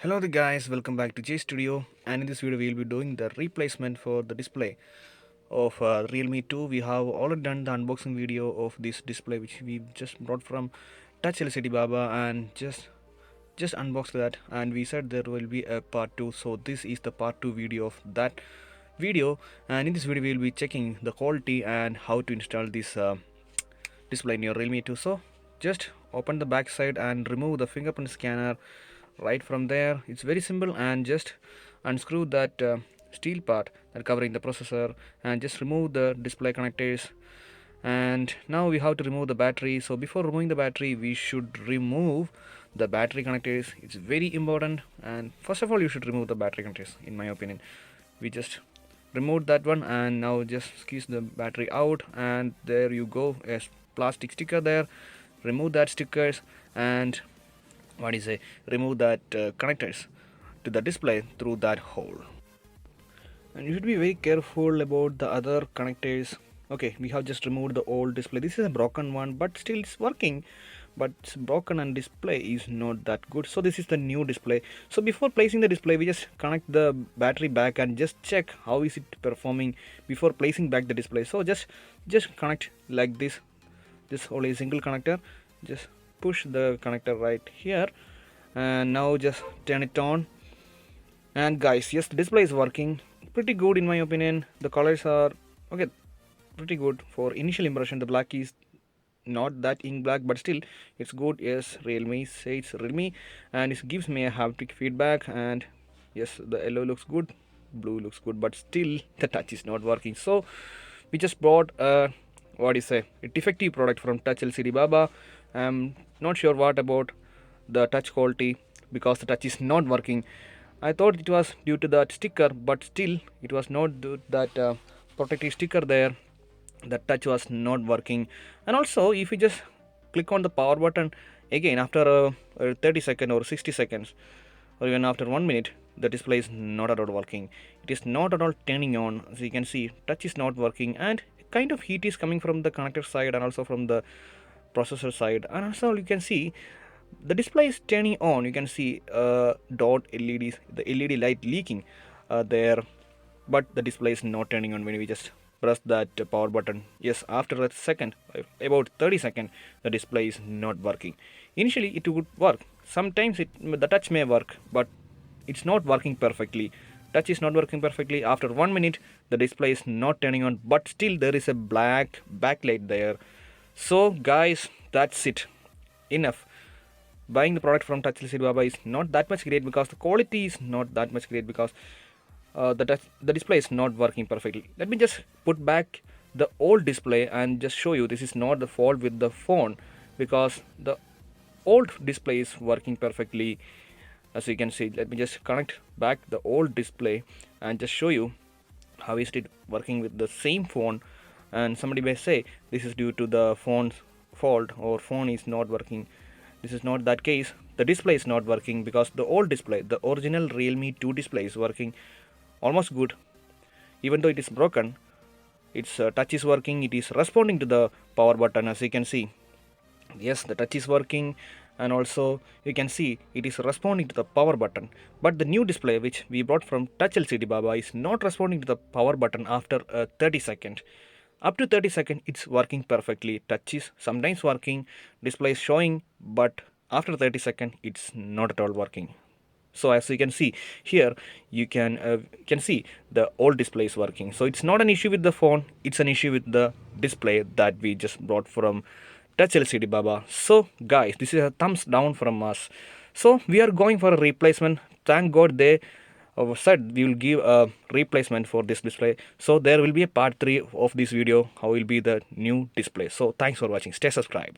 Hello there guys, welcome back to J Studio, and in this video we will be doing the replacement for the display of Realme 2. We have already done the unboxing video of this display which we just brought from Touch LCD Baba and just unboxed that, and we said there will be a part 2, so this is the part 2 video of that video. And in this video we will be checking the quality and how to install this display in your Realme 2. So just open the back side and remove the fingerprint scanner right from there. It's very simple, and just unscrew that steel part that covering the processor and just remove the display connectors. And now we have to remove the battery. So before removing the battery we should remove the battery connectors. It's very important, and first of all you should remove the battery connectors. In my opinion, we just removed that one, and now just squeeze the battery out, and there you go, a plastic sticker there. Remove that stickers, and what is a remove that connectors to the display through that hole. And you should be very careful about the other connectors. Okay, we have just removed the old display. This is a broken one, but still it's working, but it's broken and display is not that good. So this is the new display. So before placing the display we just connect the battery back and just check how is it performing before placing back the display. So just connect like this only a single connector. Just push the connector right here, and now just turn it on. And guys, yes, the display is working pretty good in my opinion. The colors are okay, pretty good. For initial impression, the black is not that ink black, but still it's good. Yes, Realme says Realme, and it gives me a haptic feedback. And yes, the yellow looks good, blue looks good, but still the touch is not working. So we just bought a a defective product from Touch LCD Baba. I'm not sure what about the touch quality, because the touch is not working. I thought it was due to that sticker, but still it was not due to that protective sticker there. The touch was not working. And also if you just click on the power button again after 30 seconds or 60 seconds or even after 1 minute, the display is not at all working. It is not at all turning on. So you can see touch is not working, and kind of heat is coming from the connector side and also from the processor side. And also you can see the display is turning on. You can see dot LEDs, the LED light leaking there, but the display is not turning on when we just press that power button. Yes, after a second, about 30 seconds, the display is not working. Initially it would work. Sometimes the touch may work, but it's not working perfectly. Touch is not working perfectly. After 1 minute the display is not turning on, but still there is a black backlight there. So guys, that's it, enough. Buying the product from Touch LCD Baba is not that much great, because the quality is not that much great, because the display is not working perfectly. Let me just put back the old display and just show you this is not the fault with the phone, because the old display is working perfectly, as you can see. Let me just connect back the old display and just show you how is it working with the same phone. And somebody may say this is due to the phone's fault or phone is not working. This is not that case. The display is not working because the old display, the original Realme 2 display, is working almost good. Even though it is broken, its touch is working. It is responding to the power button, as you can see. Yes, the touch is working, and also you can see it is responding to the power button. But the new display which we brought from Touch LCD Baba is not responding to the power button after 30 seconds. Up to 30 seconds it's working perfectly. Touch is sometimes working, display is showing, but after 30 seconds it's not at all working. So as you can see here, you can see the old display is working. So it's not an issue with the phone, it's an issue with the display that we just brought from Touch LCD Baba. So guys, this is a thumbs down from us. So we are going for a replacement. Thank God they said we will give a replacement for this display. So there will be a part 3 of this video, how will be the new display. So thanks for watching, stay subscribed.